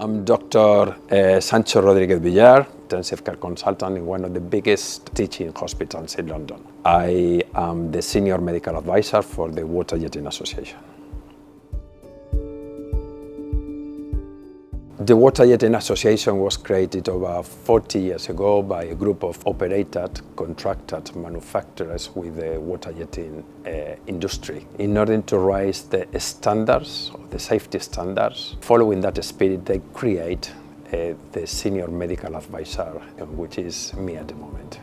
I'm Dr. Sancho Rodriguez-Villar, intensive care consultant in one of the biggest teaching hospitals in London. I am the senior medical advisor for the Water Jetting Association. The Water Jetting Association was created over 40 years ago by a group of operated, contracted manufacturers with the water jetting industry in order to raise the standards, the safety standards. Following that spirit, they create the senior medical advisor, which is me at the moment.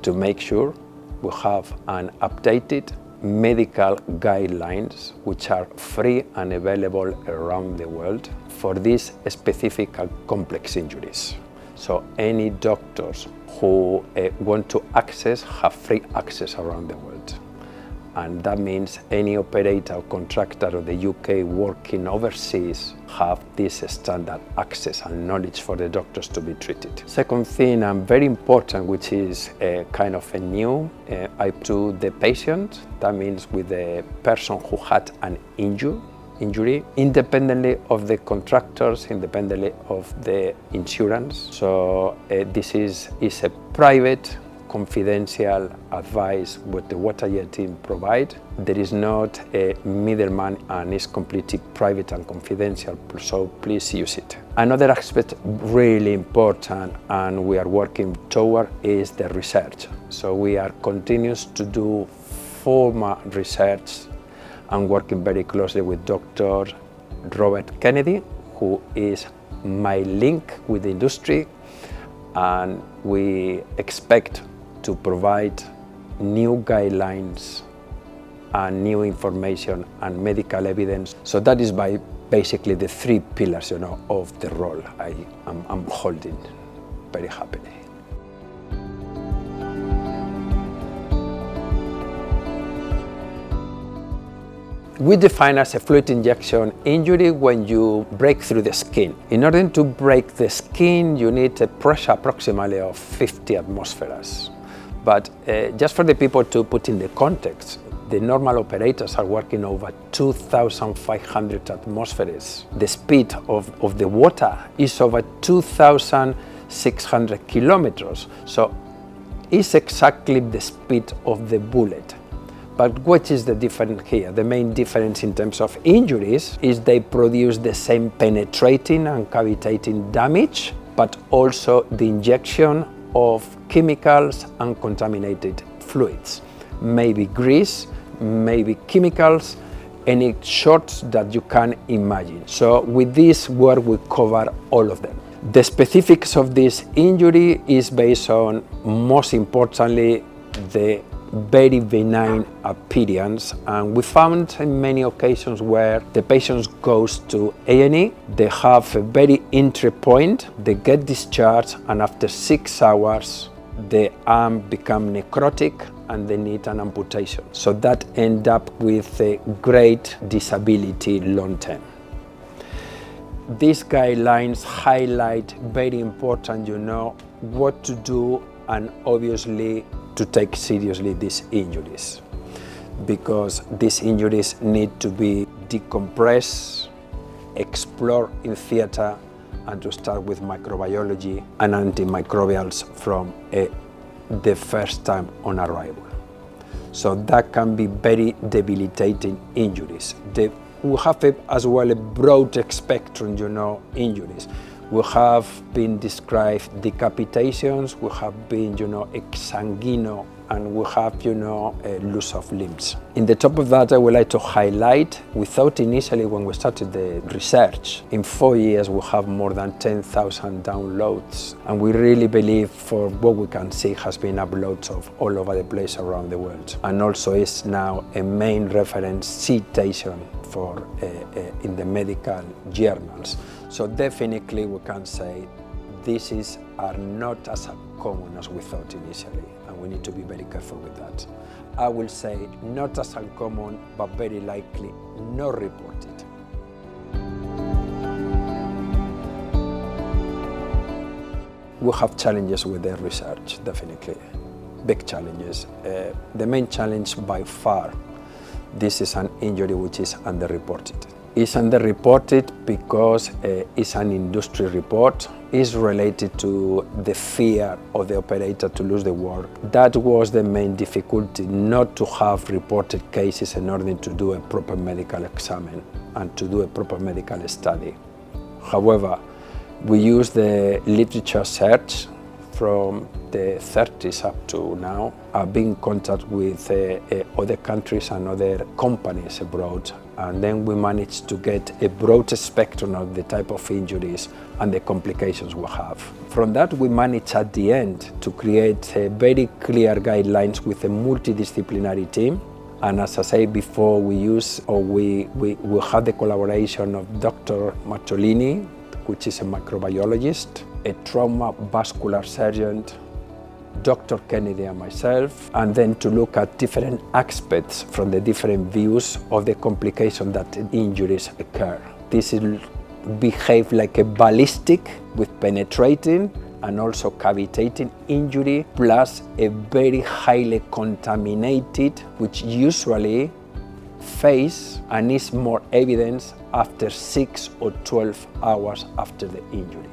To make sure we have an updated medical guidelines which are free and available around the world for these specific and complex injuries. So any doctors who want to access have free access around the world. And that means any operator or contractor of the UK working overseas have this standard access and knowledge for the doctors to be treated. Second thing, and very important, which is kind of a new to the patient. That means with the person who had an injury, independently of the contractors, independently of the insurance. So this is a private, confidential advice what the water jetting provide. There is not a middleman and it's completely private and confidential, so please use it. Another aspect really important and we are working toward is the research. So we are continuous to do formal research and working very closely with Dr. Robert Kennedy, who is my link with the industry, and we expect to provide new guidelines and new information and medical evidence. So that is by basically the three pillars, of the role I'm holding very happily. We define as a fluid injection injury when you break through the skin. In order to break the skin, you need a pressure approximately of 50 atmospheres. But just for the people to put in the context, the normal operators are working over 2,500 atmospheres. The speed of the water is over 2,600 kilometers. So it's exactly the speed of the bullet. But what is the difference here? The main difference in terms of injuries is they produce the same penetrating and cavitating damage, but also the injection of chemicals and contaminated fluids. Maybe grease, maybe chemicals, any shots that you can imagine. So with this work we cover all of them. The specifics of this injury is based on, most importantly, the very benign appearance, and we found in many occasions where the patient goes to A&E, they have a very entry point, they get discharged, and after 6 hours the arm becomes necrotic and they need an amputation. So that ends up with a great disability long term. These guidelines highlight very important, what to do, and obviously to take seriously these injuries, because these injuries need to be decompressed, explored in theater, and to start with microbiology and antimicrobials from the first time on arrival. So that can be very debilitating injuries. We have as well a broad spectrum, injuries. We have been described decapitations, we have been, exsanguino, and we have, loss of limbs. In the top of that, I would like to highlight, we thought initially when we started the research, in 4 years we have more than 10,000 downloads. And we really believe, for what we can see, has been uploads of all over the place around the world. And also is now a main reference citation for in the medical journals. So definitely we can say these are not as common as we thought initially, and we need to be very careful with that. I will say not as uncommon, but very likely not reported. we have challenges with the research, definitely, big challenges. The main challenge by far, this is an injury which is underreported. It's underreported because it's an industry report. It's related to the fear of the operator to lose the work. That was the main difficulty, not to have reported cases in order to do a proper medical exam and to do a proper medical study. However, we use the literature search from the 30s up to now. I've been in contact with other countries and other companies abroad, and then we managed to get a broad spectrum of the type of injuries and the complications we have. From that, we managed at the end to create very clear guidelines with a multidisciplinary team. And as I said before, we have the collaboration of Dr. Mattolini, which is a microbiologist, a trauma vascular surgeon, Dr. Kennedy and myself, and then to look at different aspects from the different views of the complication that injuries occur. This will behave like a ballistic with penetrating and also cavitating injury, plus a very highly contaminated, which usually face and is more evidence after 6 or 12 hours after the injury.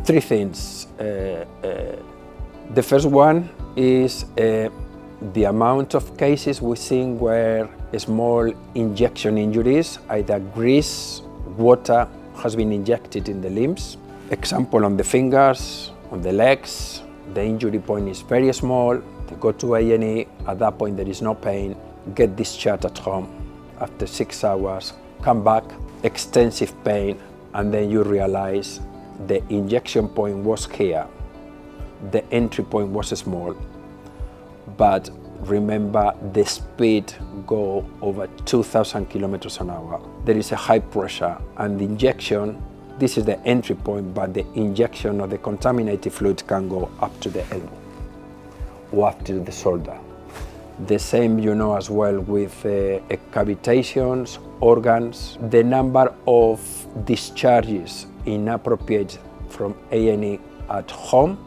Three things. The first one is the amount of cases we're seeing where small injection injuries, either grease, water has been injected in the limbs. Example on the fingers, on the legs, the injury point is very small. They go to A&E, at that point there is no pain, get discharged at home. After 6 hours, come back, extensive pain, and then you realize the injection point was here. The entry point was small, but remember the speed go over 2,000 kilometers an hour. There is a high pressure, and the injection, this is the entry point, but the injection of the contaminated fluid can go up to the elbow or up to the shoulder. The same, as well with cavitations, organs. The number of discharges inappropriate from A&E at home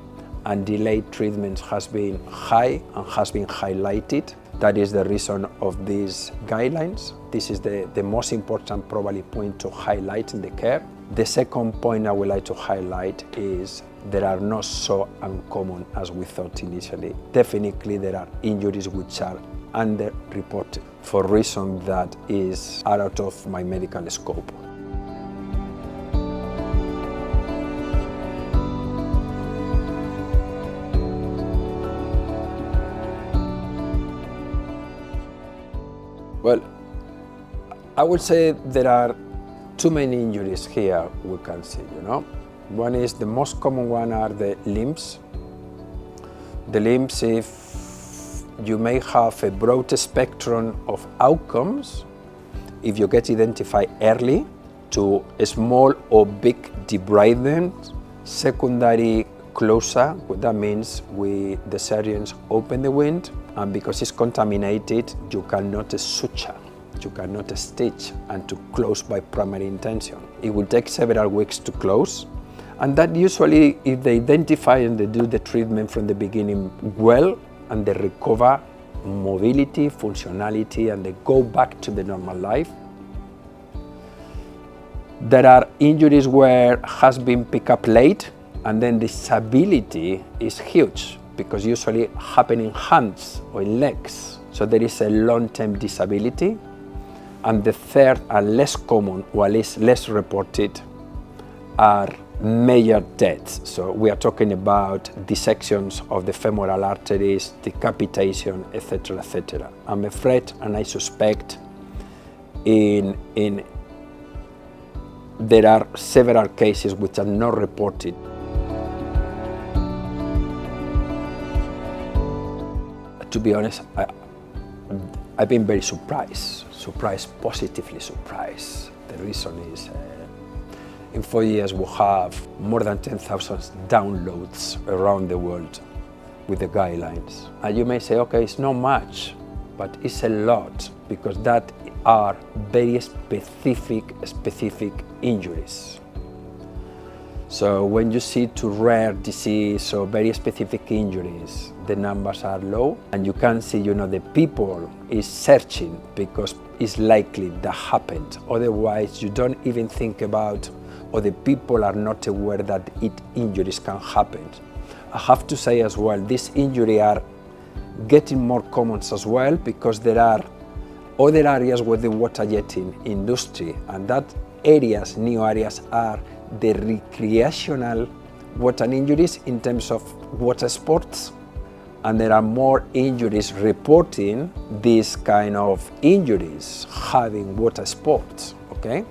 and delayed treatments has been high and has been highlighted. That is the reason of these guidelines. This is the most important probably point to highlight in the care. The second point I would like to highlight is there are not so uncommon as we thought initially. Definitely there are injuries which are underreported for reasons that are out of my medical scope. Well, I would say there are too many injuries here we can see, One is, the most common one are the limbs. The limbs, if you may have a broad spectrum of outcomes, if you get identified early to a small or big debridement, secondary closure, that means the surgeons open the wound, and because it's contaminated, you cannot suture, you cannot stitch, and to close by primary intention. It will take several weeks to close, and that usually, if they identify and they do the treatment from the beginning well, and they recover mobility, functionality, and they go back to the normal life. There are injuries where has been picked up late, and then disability is huge, because usually happen in hands or in legs. So there is a long-term disability. And the third and less common, or at least less reported, are major deaths. So we are talking about dissections of the femoral arteries, decapitation, etc., etc. I'm afraid, and I suspect, there are several cases which are not reported. To be honest, I've been very surprised, positively surprised. The reason is, in 4 years we have more than 10,000 downloads around the world with the guidelines. And you may say, okay, it's not much, but it's a lot because that are very specific injuries. So when you see to rare disease or very specific injuries, the numbers are low, and you can see, the people is searching because it's likely that happened. Otherwise, you don't even think about, or the people are not aware that injuries can happen. I have to say as well, these injuries are getting more common as well because there are other areas with the water jetting industry, and that new areas are the recreational water injuries in terms of water sports, and there are more injuries reporting these kind of injuries having water sports, okay?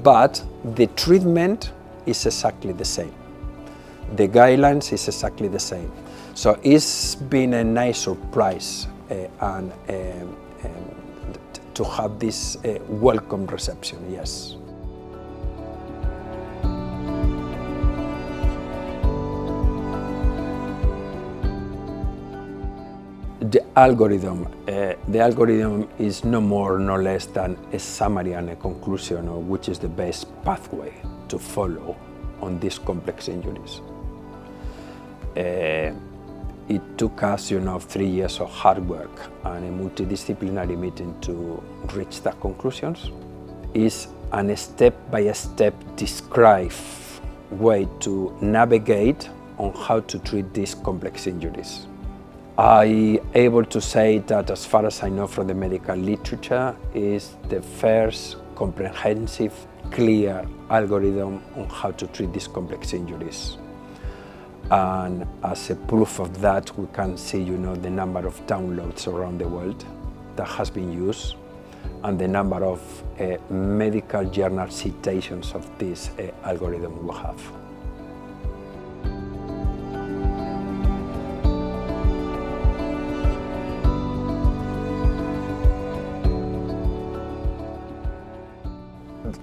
But the treatment is exactly the same. The guidelines is exactly the same. So it's been a nice surprise to have this welcome reception, yes. The algorithm is no more, no less than a summary and a conclusion of which is the best pathway to follow on these complex injuries. It took us, 3 years of hard work and a multidisciplinary meeting to reach the conclusions. It's a step-by-step described way to navigate on how to treat these complex injuries. I'm able to say that, as far as I know from the medical literature, is the first comprehensive, clear algorithm on how to treat these complex injuries. And as a proof of that, we can see, the number of downloads around the world that has been used, and the number of medical journal citations of this algorithm we have.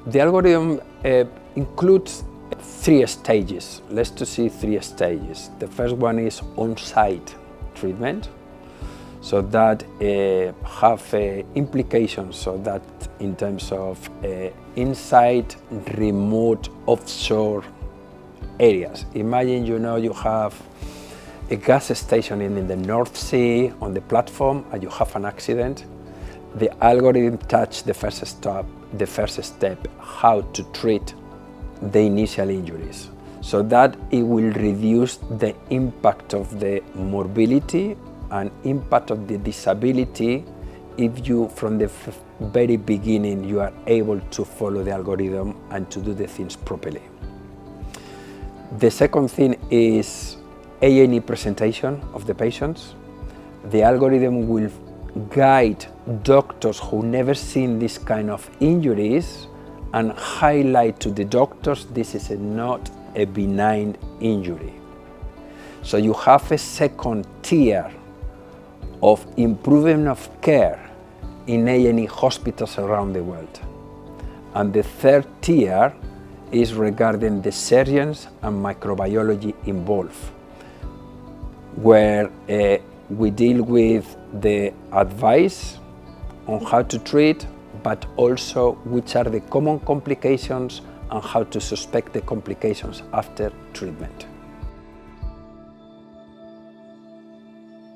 The algorithm includes 3 stages. Let's see 3 stages. The first one is on-site treatment, so that have implications, so that in terms of inside remote offshore areas. Imagine you have a gas station in the North Sea on the platform, and you have an accident. The algorithm touches the first step, how to treat the initial injuries, so that it will reduce the impact of the morbidity and impact of the disability if you, from the very beginning, you are able to follow the algorithm and to do the things properly. The second thing is A&E presentation of the patients. The algorithm will guide doctors who never seen this kind of injuries and highlight to the doctors this is not a benign injury. So you have a second tier of improvement of care in A&E hospitals around the world. And the third tier is regarding the surgeons and microbiology involved, where we deal with the advice on how to treat, but also which are the common complications and how to suspect the complications after treatment.